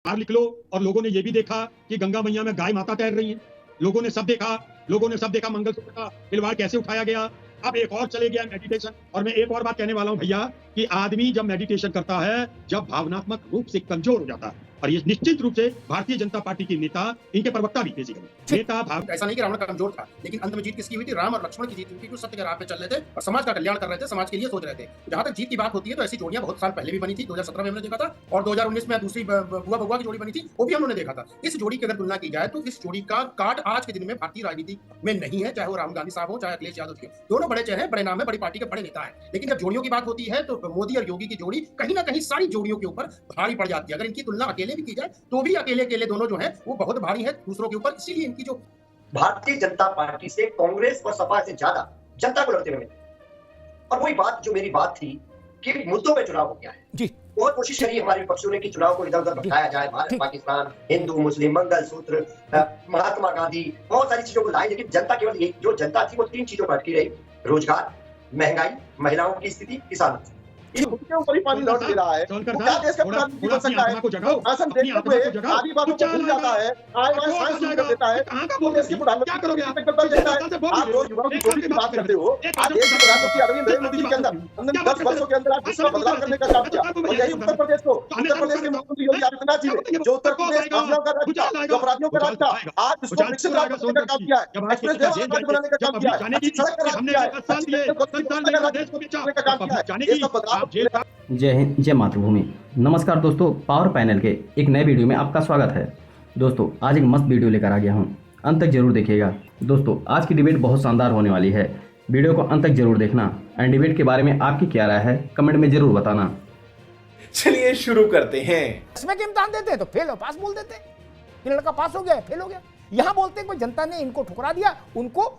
पार लिख लो और लोगों ने ये भी देखा कि गंगा मैया में गाय माता तैर रही है। लोगों ने सब देखा मंगलसूत्र का खिलवाड़ कैसे उठाया गया। अब एक और चले गया मेडिटेशन। और मैं एक और बात कहने वाला हूं भैया कि आदमी जब मेडिटेशन करता है, जब भावनात्मक रूप से कमजोर हो जाता है, और ये निश्चित रूप से भारतीय जनता पार्टी की नेता, इनके प्रवक्ता भी बेसिकली नेता ऐसा नहीं कि रावण कमजोर था, लेकिन अंत में जीत किसकी हुई थी? राम और लक्ष्मण की जीत हुई थी, जो सत्य के राह पे चल रहे थे और समाज का कल्याण कर रहे थे, समाज के लिए सोच रहे थे। जहां तक जीत की बात होती है तो ऐसी जोड़ियां बहुत साल पहले भी बनी थी, 2017 में हमने देखा था, और 2019 में दूसरी बुआ बउआ की जोड़ी बनी थी, वो भी हमने देखा था। इस जोड़ी की अगर तुलना की जाए तो इस जोड़ी का काट आज के दिन में भारतीय राजनीति में नहीं है, चाहे वो राहुल गांधी साहब हो, चाहे अखिलेश यादव जी। दोनों बड़े चेहरे, बड़े नाम है, बड़ी पार्टी के बड़े नेता है, लेकिन जब जोड़ियों की बात होती है तो मोदी और योगी की जोड़ी कहीं ना कहीं सारी जोड़ियों के ऊपर भारी पड़ जाती है। अगर इनकी तुलना अकेले भी की जाए तो भी अकेले दोनों जो है वो बहुत भारी है दूसरों के ऊपर। इसीलिए इनकी जो भारतीय जनता पार्टी से कांग्रेस और सपा से ज्यादा जनता को लड़ते हुए, और वही बात जो मेरी बात थी कि मुद्दों पे चुनाव हो गया है जी। बहुत कोशिश करी हमारे विपक्षियों ने कि चुनाव को इधर उधर भटकाया जाए, भारत पाकिस्तान, हिंदू मुस्लिम, मंगलसूत्र, महात्मा गांधी, बहुत सारी चीजों को लाए, लेकिन जनता केवल एक जो जनता थी वो तीन चीजों पर अटकी रही: रोजगार, महंगाई, महिलाओं की स्थिति, किसान। उसके ऊपर ही पानी लौट रहा है। क्या देश का प्रधानमंत्री बन सकता है? शासन देखते हुए आधी बातों को भूल जाता है, आए बार साइंस शुरू कर देता है। वो देश के प्रधानमंत्री क्या करोगे? आप रोज युवाओं की जोड़ी की बात करते हो। आज देश के प्रधानमंत्री नरेंद्र मोदी जी के अंदर 10 वर्षों के अंदर आप कितना बदलाव करने का काम किया, और यही उत्तर प्रदेश के मुख्यमंत्री योगी आदित्यनाथ जी ने, जो उत्तर प्रदेश माफियाओं का राज्य था, जो अपराधियों का राज्य था, आज उसको विकसित राज्य बनाने का काम किया है, एक्सप्रेस वे राज्य बनाने का काम किया है, सड़क का राज्य किया है, का काम किया है। ये सब बदलाव। जय हिंद, जय मातृभूमि। नमस्कार दोस्तों, पावर पैनल के एक नए वीडियो में आपका स्वागत है। दोस्तों आज एक मस्त वीडियो लेकर आ गया हूँ, अंत तक जरूर देखिएगा। दोस्तों आज की डिबेट बहुत शानदार होने वाली है, वीडियो को अंत तक जरूर देखना। एंड डिबेट के बारे में आपकी क्या राय है कमेंट में जरूर बताना। चलिए शुरू करते हैं। इसमें के इम्तिहान देते हैं तो फेल और पास बोल देते हैं कि लड़का पास हो गया फेल हो गया। यहाँ बोलते हैं कोई जनता ने इनको ठुकरा दिया, उनको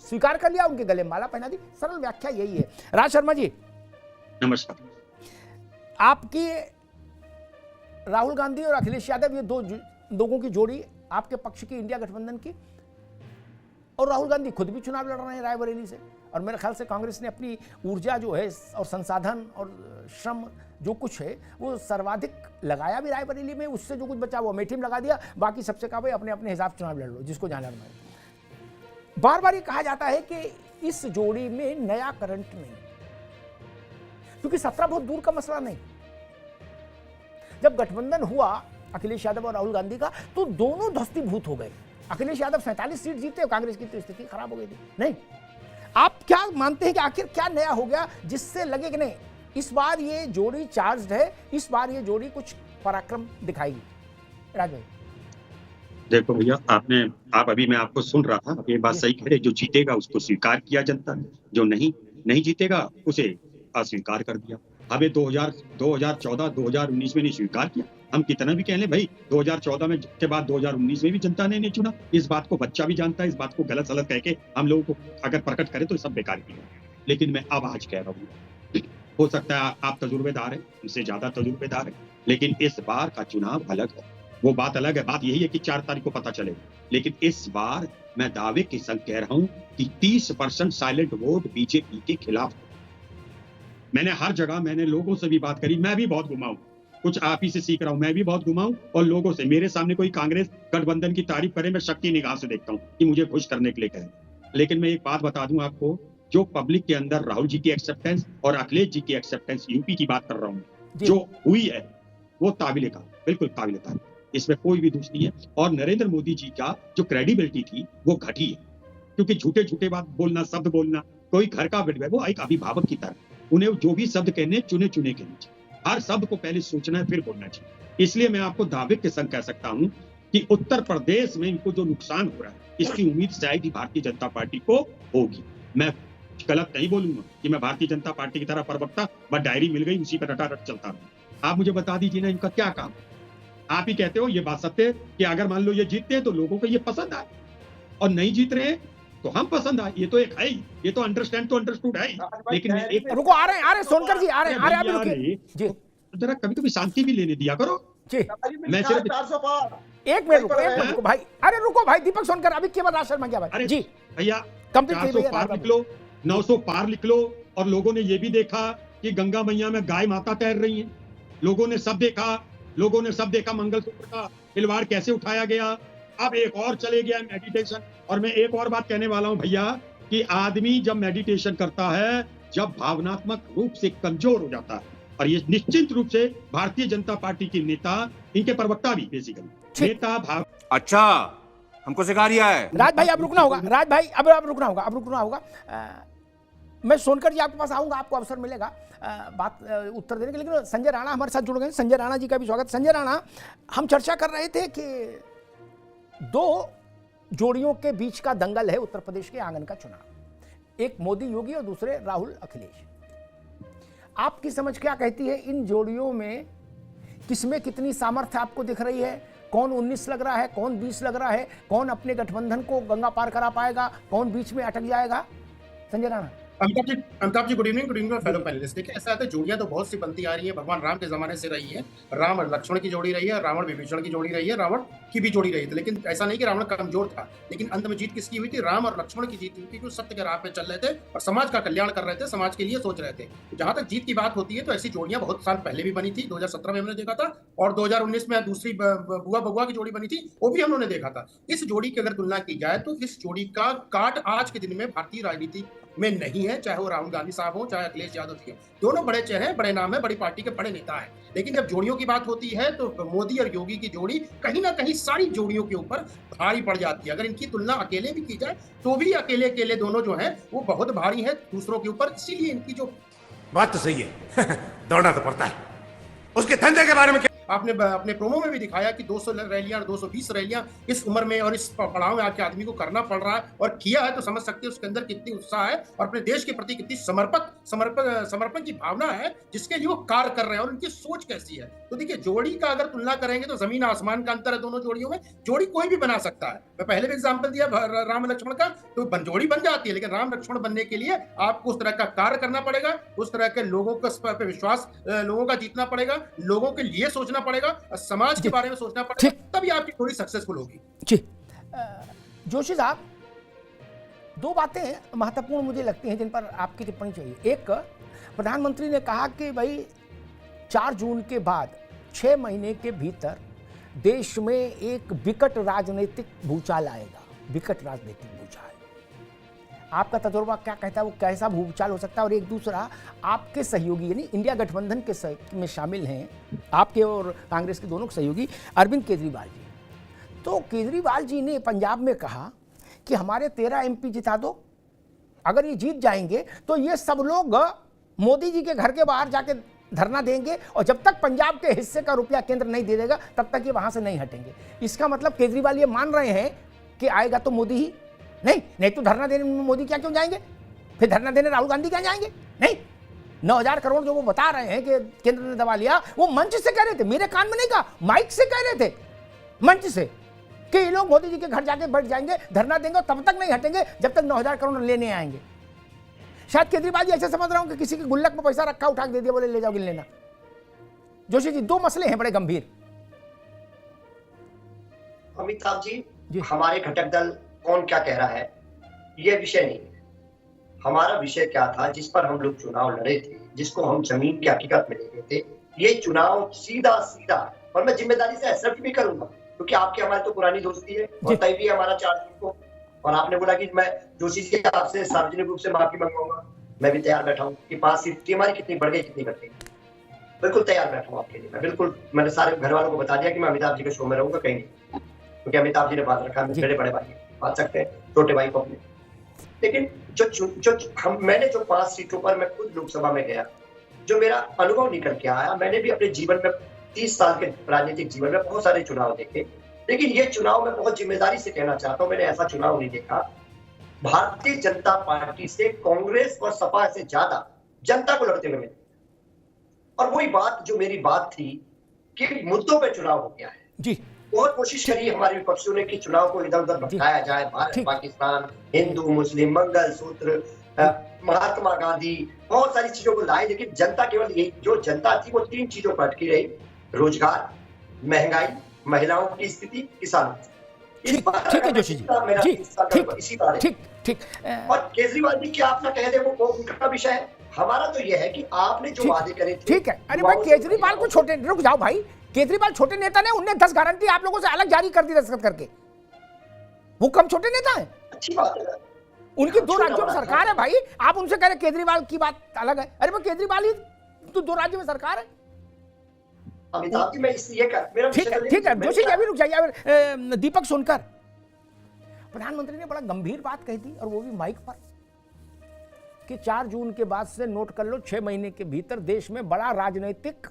स्वीकार कर लिया, उनके गले माला पहना दी। सरल व्याख्या यही है। राज शर्मा जी नमस्कार। आपकी राहुल गांधी और अखिलेश यादव, ये दो लोगों की जोड़ी आपके पक्ष की, इंडिया गठबंधन की, और राहुल गांधी खुद भी चुनाव लड़ रहे हैं रायबरेली से। और मेरे ख्याल से कांग्रेस ने अपनी ऊर्जा जो है और संसाधन और श्रम जो कुछ है वो सर्वाधिक लगाया भी रायबरेली में, उससे जो कुछ बचा वो अमेठी में लगा दिया। बाकी सबसे कहा भाई अपने अपने हिसाब चुनाव लड़ लो, जिसको जाना लड़ना है। बार बार ये कहा जाता है कि इस जोड़ी में नया करंट नहीं, क्योंकि 17 बहुत दूर का मसला नहीं। जब गठबंधन हुआ अखिलेश यादव और राहुल गांधी का, तो दोनों ध्वस्तीभूत हो गए। अखिलेश यादव 47 सीट जीते और कांग्रेस की तो स्थिति खराब हो गई थी। नहीं, आप क्या मानते हैं कि आखिर क्या नया हो गया जिससे लगे कि नहीं इस बार ये जोड़ी चार्ज्ड है, इस बार ये जोड़ी कुछ पराक्रम दिखाएगी? राज भाई देखो भैया, आप अभी मैं आपको सुन रहा था, ये बात सही कह रहे, जो जीतेगा उसको स्वीकार किया जनता ने, जो नहीं जीतेगा उसे अस्वीकार कर दिया। अब ये 2014 2019 में नहीं स्वीकार किया। हम कितना भी कह लें भाई, 2014 में के बाद 2019 में भी जनता ने नहीं चुना। इस बात को बच्चा भी जानता है। इस बात को गलत सलत कह के हम लोगों को अगर प्रकट करें तो सब बेकार की है। लेकिन मैं अब आज कह रहा हूँ, हो सकता है आप तजुर्बेदार हैं, उनसे ज्यादा तजुर्बेदार हैं, लेकिन इस बार का चुनाव अलग है। वो बात अलग है। बात यही है कि 4 तारीख को पता चलेगा। लेकिन इस बार मैं दावे के संग कह रहा हूँ कि 30% साइलेंट वोट बीजेपी के खिलाफ। मैंने हर जगह लोगों से भी बात करी, मैं भी बहुत घुमाऊं, कुछ आप ही से सीख रहा हूं, मैं भी बहुत घुमाऊं और लोगों से। मेरे सामने कोई कांग्रेस गठबंधन की तारीफ करे, मैं शक्ति निगाह से देखता हूं कि मुझे खुश करने के लिए कहे। लेकिन मैं एक बात बता दूं आपको, जो पब्लिक के अंदर राहुल जी की एक्सेप्टेंस और अखिलेश जी की एक्सेप्टेंस, यूपी की बात कर रहा हूँ, जो हुई है वो बिल्कुल काबिल तारीफ, इसमें कोई भी दोष नहीं है। और नरेंद्र मोदी जी का जो क्रेडिबिलिटी थी वो घटी है, क्योंकि झूठे बात बोलना, शब्द बोलना, कोई घर का वो एक अभिभावक की तरह, उन्हें जो भी शब्द कहने चुने के नीचे, हर शब्द को पहले सोचना है फिर बोलना चाहिए। इसलिए मैं आपको दावे के संग कह सकता हूं कि उत्तर प्रदेश में इनको जो नुकसान हो रहा है, इसकी उम्मीद शायद ही भारतीय जनता पार्टी को होगी। मैं गलत नहीं बोलूंगा कि मैं भारतीय जनता पार्टी की तरह प्रवक्ता, बस डायरी मिल गई उसी पर रटारट चलता रहा। आप मुझे बता दीजिए ना, इनका क्या काम? आप ही कहते हो, ये बात सत्य है कि अगर मान लो ये जीतते हैं तो लोगों को ये पसंद आए, और नहीं जीत रहे तो हम पसंद आए। ये तो एक है, ये तो अंडरस्टूड है। लेकिन एक रुको, आ रहे सोनकर जी, आ रहे अभी रुकिए जी, जरा कभी शांति भी लेने दिया करो जी। मैं सिर्फ 1 मिनट रुको भाई, अरे रुको भाई, दीपक सोनकर अभी के बाद राज शर्मा क्या भाई जी भैया, 400 पार लिख लो, 900 पार लिख लो। और लोगों ने ये भी देखा कि गंगा मैया में गाय माता तैर रही है। लोगों ने सब देखा, लोगों ने सब देखा मंगलसूत्र का खिलवाड़ कैसे उठाया गया। अब एक और चले गया मेडिटेशन। और मैं एक और बात कहने वाला हूं भैया कि आदमी जब मेडिटेशन करता है, जब भावनात्मक रूप से कमजोर हो जाता है, और ये निश्चित रूप से भारतीय जनता पार्टी के नेता, इनके प्रवक्ता भी बेसिकली नेता भाव। अच्छा, हमको सिखा दिया है। राज भाई अब रुकना होगा, राज भाई अब रुकना होगा। मैं सोनकर जी आपके पास आऊंगा, आपको अवसर मिलेगा उत्तर देने के, लेकिन संजय राणा हमारे साथ जुड़ गए। संजय राणा जी का भी स्वागत। संजय राणा, हम चर्चा कर रहे थे कि दो जोड़ियों के बीच का दंगल है उत्तर प्रदेश के आंगन का चुनाव, एक मोदी योगी और दूसरे राहुल अखिलेश। आपकी समझ क्या कहती है, इन जोड़ियों में किसमें कितनी सामर्थ्य आपको दिख रही है? कौन 19 लग रहा है, कौन 20 लग रहा है, कौन अपने गठबंधन को गंगा पार करा पाएगा, कौन बीच में अटक जाएगा? Sanjay Rana. Amitabh ji good evening fellow panelist. देखिए ऐसा है, जोड़ियां तो बहुत सी बनती आ रही है, भगवान राम के जमाने से रही है। राम और लक्ष्मण की जोड़ी रही है, रावण विभीषण की जोड़ी रही है, रावण की भी जोड़ी रही थी। लेकिन ऐसा नहीं कि रावण कमजोर था, लेकिन अंत में जीत किसकी हुई थी? राम और लक्ष्मण की जीत हुई थी, क्योंकि सत्य के राह पे चल रहे थे और समाज का कल्याण कर रहे थे, समाज के लिए सोच रहे थे। जहां तक जीत की बात होती है तो ऐसी जोड़ियां बहुत साल पहले भी बनी थी, 2017 में हमने देखा था, और 2019 में दूसरी बुआ बबुआ की जोड़ी बनी थी, वो भी हमने देखा था। इस जोड़ी की अगर तुलना की जाए तो इस जोड़ी का काट आज के दिन में भारतीय राजनीति में नहीं है, चाहे वो राहुल गांधी साहब हो, चाहे अखिलेश यादव जी हो। दोनों बड़े चेहरे, बड़े नाम है, बड़ी पार्टी के बड़े नेता हैं। लेकिन जब जोड़ियों की बात होती है तो मोदी और योगी की जोड़ी कहीं ना कहीं सारी जोड़ियों के ऊपर भारी पड़ जाती है। अगर इनकी तुलना अकेले भी की जाए तो भी अकेले दोनों जो हैं वो बहुत भारी है दूसरों के ऊपर। इसीलिए इनकी जो बात तो सही है दौड़ना तो पड़ता है। उसके धंधे के बारे में आपने अपने प्रोमो में भी दिखाया कि 200 रैलियां और 220 रैलियां इस उम्र में और इस पड़ाव में आके आदमी को करना पड़ रहा है, और किया है तो समझ सकते हैं उसके अंदर कितनी उत्साह है और अपने देश के प्रति कितनी समर्पण की भावना है, जिसके लिए वो कार्य कर रहे हैं, और उनकी सोच कैसी है। तो देखिए जोड़ी का अगर तुलना करेंगे तो जमीन आसमान का अंतर है दोनों जोड़ियों में। जोड़ी कोई भी बना सकता है, मैं पहले भी एग्जाम्पल दिया राम लक्ष्मण का, तो जोड़ी बन जाती है, लेकिन राम लक्ष्मण बनने के लिए आपको उस तरह का कार्य करना पड़ेगा, उस तरह के लोगों का विश्वास लोगों का जीतना पड़ेगा, लोगों के लिए सोचना पड़ेगा, समाज के बारे में सोचना पड़ेगा, तभी आपकी थोड़ी सक्सेसफुल होगी। जी जोशी साहब, दो बातें महत्वपूर्ण मुझे लगती हैं जिन पर आपकी टिप्पणी चाहिए। एक, प्रधानमंत्री ने कहा कि भाई 4 जून के बाद 6 महीने के भीतर देश में एक विकट राजनीतिक भूचाल आएगा, विकट राजनीतिक भूचाल। आपका तजुर्बा क्या कहता है, वो कैसा भूचाल हो सकता है? और एक दूसरा, आपके सहयोगी यानी इंडिया गठबंधन के में शामिल हैं, आपके और कांग्रेस के दोनों सहयोगी अरविंद केजरीवाल जी। तो केजरीवाल जी ने पंजाब में कहा कि हमारे 13 MP जिता दो, अगर ये जीत जाएंगे तो ये सब लोग मोदी जी के घर के बाहर जाके धरना देंगे, और जब तक पंजाब के हिस्से का रुपया केंद्र नहीं दे देगा तब तक ये वहां से नहीं हटेंगे। इसका मतलब केजरीवाल ये मान रहे हैं कि आएगा तो मोदी ही, नहीं तो धरना देने में मोदी क्या क्यों जाएंगे, फिर धरना देने राहुल गांधी क्या जाएंगे? नहीं, 9,000 करोड़ जो वो बता रहे हैं कि केंद्र ने दबा लिया, वो मंच से कह रहे थे, मेरे कान में नहीं कहा, माइक से कह रहे थे, मंच से, कि ये लोग मोदी जी के घर जाके बैठ जाएंगे, धरना देंगे, तब तक नहीं हटेंगे जब तक 9,000 करोड़ लेने आएंगे। शायद केजरीवाल जी ऐसे समझ रहा हूं कि किसी के गुल्लक में पैसा रखा, उठा के दे दिया, बोले ले जाओ गिन लेना। जोशी जी, 2 मसले हैं बड़े गंभीर। अमिताभ जी, हमारे घटक दल कौन क्या कह रहा है ये विषय नहीं है। हमारा विषय क्या था, जिस पर हम लोग चुनाव लड़े थे, जिसको हम जमीन की हकीकत में ले गए थे, ये चुनाव सीधा, और मैं जिम्मेदारी से एक्सेप्ट भी करूंगा, क्योंकि आपकी हमारी तो पुरानी दोस्ती है और तय भी हमारा 4 जून को, और आपने बोला कि मैं जोशी जी आपसे सार्वजनिक रूप से माफी मंगवाऊंगा, मैं भी तैयार बैठा हूँ कि 5 सीट हमारी कितनी बढ़ गई, कितनी घट गई, बिल्कुल तैयार बैठा हूँ आपके लिए। मैं बिल्कुल, मैंने सारे घर वालों को बता दिया कि मैं अमिताभ जी के शो में रहूंगा, कहीं नहीं, क्योंकि अमिताभ जी ने बात रखा, मेरे बड़े भाई बात सकते हैं, छोटे भाई को अपने। लेकिन मैंने जो 5 सीटों पर मैं खुद लोकसभा में गया, जो मेरा अनुभव निकल के आया, मैंने भी अपने जीवन में 30 साल के राजनीतिक जीवन में बहुत सारे चुनाव देखे, लेकिन ये चुनाव मैं बहुत जिम्मेदारी से कहना चाहता हूं, मैंने ऐसा चुनाव नहीं देखा भारतीय जनता पार्टी से कांग्रेस और सपा से ज्यादा जनता को लड़ते हुए। और वही बात जो मेरी बात थी कि मुद्दों पे चुनाव हो गया है जी, बहुत कोशिश करी हमारे विपक्षियों ने कि चुनाव को इधर उधर भटकाया जाए, भारत पाकिस्तान, हिंदू मुस्लिम, मंगलसूत्र, महात्मा गांधी, बहुत सारी चीजों को लाए, लेकिन जनता केवल यही, जो जनता थी वो 3 चीजों पर अटकी रही, रोजगार, महंगाई, महिलाओं की स्थिति, किसानों की। ठीक है जोशी जी, ठीक। और केजरीवाल जी क्या अपना कह दे वो उनका विषय है, हमारा तो यह है कि आपने जो वादे करे थे। ठीक है, अरे भाई केजरीवाल को छोटे, रुक जाओ भाई, केजरीवाल छोटे नेता ने, उनने 10 गारंटी आप लोगों से अलग जारी कर दी दस्तखत करके। वो कम छोटे नेता है? अच्छी बात है। उनकी 2 राज्यों में सरकार है भाई, आप उनसे कह रहे केजरीवाल की बात अलग है। अरे मैं केजरीवाल ही तो 2 राज्यों में सरकार है। अमिताभ जी मैं इसलिए ठीक है जोशी जी अभी रुक जाइए। दीपक सोनकर, प्रधानमंत्री ने बड़ा गंभीर बात कही थी और वो भी माइक पर कि 4 जून के बाद से नोट कर लो 6 महीने के भीतर देश में बड़ा राजनीतिक,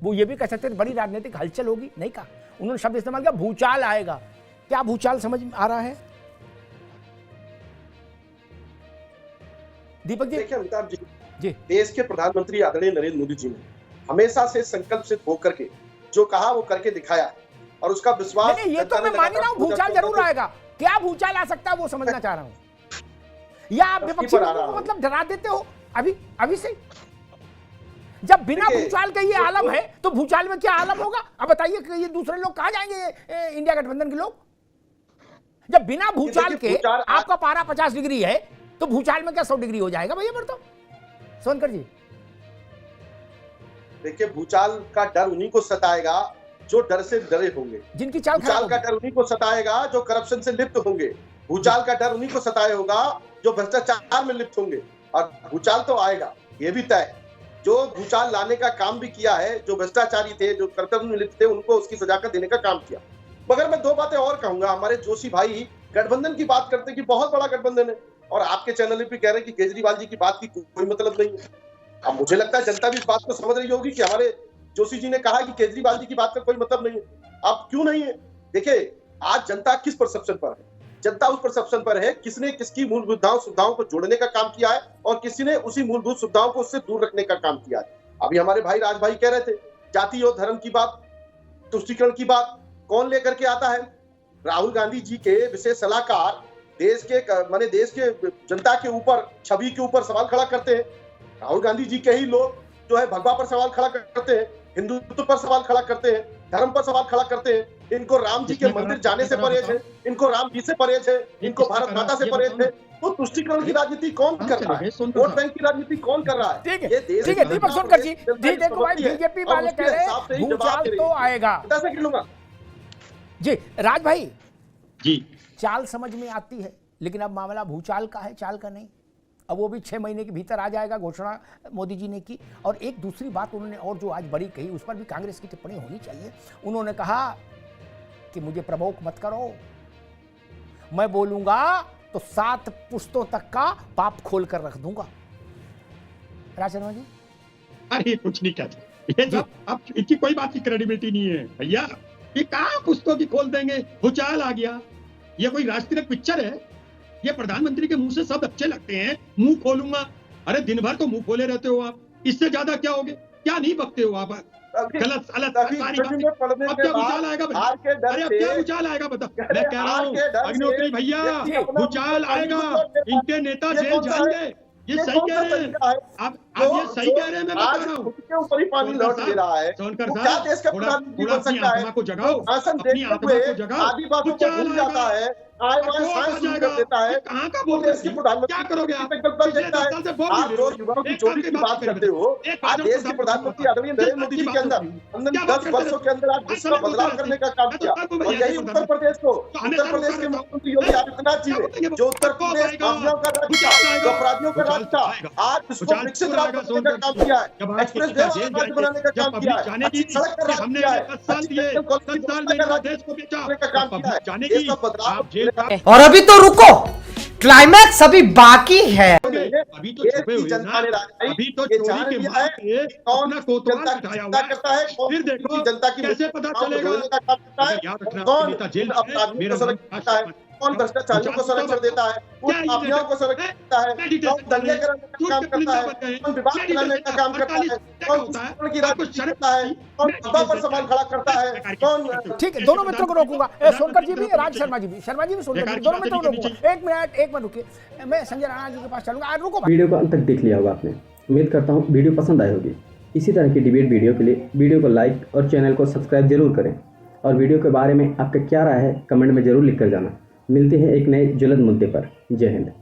वो ये भी कह सकते थे बड़ी राजनीतिक हलचल होगी, नहीं कहा उन्होंने, शब्द इस्तेमाल किया भूचाल आएगा। क्या भूचाल समझ में आ रहा है दीपक जी? देखिए अमिताभ जी, देश के प्रधानमंत्री आदरणीय नरेंद्र मोदी जी ने हमेशा से संकल्प से होकर के जो कहा वो करके दिखाया और उसका विश्वास। ये तो मैं मान रहा हूं भूचाल जरूर आएगा, क्या भूचाल आ सकता है वो समझना चाह रहा हूं। या आप विपक्षी लोगों को मतलब डरा देते हो अभी से? जब बिना भूचाल के ये आलम है तो भूचाल में क्या आलम होगा? अब बताइए कि ये दूसरे लोग कहां जाएंगे, इंडिया गठबंधन के लोग? जब बिना भूचाल के आपका पारा 50 डिग्री है तो भूचाल में क्या 100 डिग्री हो जाएगा भैया? फिर तो सोनकर जी देखिए, भूचाल का डर उन्हीं को सताएगा जो डर से डरे होंगे, जिनकी चाल भूचाल का डर उन्हीं को सताएगा जो करप्शन से लिप्त होंगे, भूचाल का डर उन्हीं को सताए होगा जो भ्रष्टाचार में लिप्त होंगे। और भूचाल तो आएगा, ये भी तय। जो भूचाल लाने का काम भी किया है, जो भ्रष्टाचारी थे, जो कर्तव्य में लिप्त थे, उनको उसकी सजा का देने का काम किया। मगर मैं 2 बातें और कहूंगा। हमारे जोशी भाई गठबंधन की बात करते कि बहुत बड़ा गठबंधन है, और आपके चैनल पे कह रहे हैं कि केजरीवाल जी की बात की कोई मतलब नहीं है। अब मुझे लगता है जनता भी इस बात को समझ रही होगी कि हमारे जोशी जी ने कहा कि केजरीवाल जी की बात का कोई मतलब नहीं है। अब क्यों नहीं है? देखिए, आज जनता किस परसेप्शन पर है? जनता उस परसेप्शन पर है किसने किसकी मूलभूत सुविधाओं को जोड़ने का काम किया है और किसी ने उसी मूलभूत सुविधाओं को उससे दूर रखने का काम किया है। अभी हमारे भाई राज भाई कह रहे थे जाति और धर्म की बात, तुष्टीकरण की बात कौन लेकर के आता है? राहुल गांधी जी के विशेष सलाहकार देश के जनता के ऊपर, छवि के ऊपर सवाल खड़ा करते हैं। राहुल गांधी जी के ही लोग जो है भगवा पर सवाल खड़ा करते हैं, हिंदुत्व पर सवाल खड़ा करते हैं, धर्म पर सवाल खड़ा करते हैं। इनको राम जी के मंदिर जाने से परहेज है, इनको राम जी से परहेज है, इनको भारत माता से परहेज है। तो तुष्टीकरण की राजनीति कौन कर रहा है? वोट बैंक की राजनीति कौन कर रहा है? ठीक है दीपक सोनकर जी, देखो भाई बीजेपी वाले कह रहे हैं भूचाल तो आएगा। जी राज भाई जी, चाल समझ में आती है, लेकिन अब मामला भूचाल का है, चाल का नहीं। अब वो भी 6 महीने के भीतर आ जाएगा, घोषणा मोदी जी ने की। और एक दूसरी बात उन्होंने और जो आज बड़ी कही, उस पर भी कांग्रेस की टिप्पणी होनी चाहिए। उन्होंने कहा कि मुझे प्रवोक मत करो, मैं बोलूंगा तो 7 पुश्तों तक का पाप खोल कर रख दूंगा। राज शर्मा जी, अरे कुछ नहीं कहते, ये सब अब इनकी कोई बात की क्रेडिबिलिटी नहीं है भैया। ये कहाँ पुस्तकों की खोल देंगे? भूचाल आ गया, ये कोई राष्ट्रीय पिक्चर है? ये प्रधानमंत्री के मुंह से सब अच्छे लगते हैं, मुंह खोलूंगा। अरे दिन भर तो मुंह खोले रहते हो आप, इससे ज्यादा क्या होगे? क्या नहीं बकते हो आप? गलत गलत सारी बातें। अब क्या भूचाल आएगा? अरे अब क्या भूचाल आएगा बता? मैं कह रहा हूँ अग्निहोत्री भैया, भूचाल आएगा, इनके नेता जेल जाएंगे। ये सही कह रहे हैं आप, ये सही कह रहे हैं। मैं बता रहा हूँ के ऊपर ही पानी लौट दे रहा है। सोनकर क्या देश का प्रधानमंत्री बन सकता है? आत्मा को जगाओ, अपनी आत्मा को जगाओ। आदि बातों को भूल जाता है, देता है। कहाँ का बोल रहे हैं? क्या करोगे आप? आप जो युवाओं की चोरी की बात करते हो, आज देश के प्रधानमंत्री आदरणीय नरेंद्र मोदी जी के अंदर 10 वर्षों के अंदर आज देश का बदलाव करने का काम किया। और यही उत्तर प्रदेश के मुख्यमंत्री योगी आदित्यनाथ जी ने, जो उत्तर प्रदेश माफियाओं का राज था, जो अपराधियों का राज था, आज उसको विकसित राज्य बनाने का काम किया है, एक्सप्रेस वे राज्य बनाने का काम किया है, अच्छी सड़क का राज किया है, और अभी तो रुको, क्लाइमैक्स अभी बाकी है। अभी तो छुपे हुए ना, अभी तो चोरी के मार के अपना कोतवाल उठाया हुआ है। फिर देखो कैसे पता चलेगा? याद रखना, नेता जेल है, मेरा कौन भ्रष्टाचारियों को संरक्षण देता है, कौन माफियाओं को संरक्षण देता है, कौन दंगे कराने का काम करता है, कौन विवाद कराने का काम करता है, कौन तुष्टीकरण की राजनीति करता है, कौन सत्ता पर सवाल खड़ा करता है, कौन। ठीक है, दोनों मित्रों को रोकूंगा, सोनकर जी भी, राज शर्मा जी भी, सोनकर जी, दोनों मित्रों को रोकूंगा। एक मिनट रुकिए, मैं संजय राणा जी के पास चलूंगा। रुको, वीडियो को अंत तक देख लिया होगा आपने, उम्मीद करता हूँ वीडियो पसंद आई होगी। इसी तरह की डिबेट वीडियो के लिए वीडियो को लाइक और चैनल को सब्सक्राइब जरूर करें, और वीडियो के बारे में आपका क्या राय है कमेंट में जरूर लिख कर जाना। मिलते हैं एक नए ज्वलंत मुद्दे पर। जय हिंद।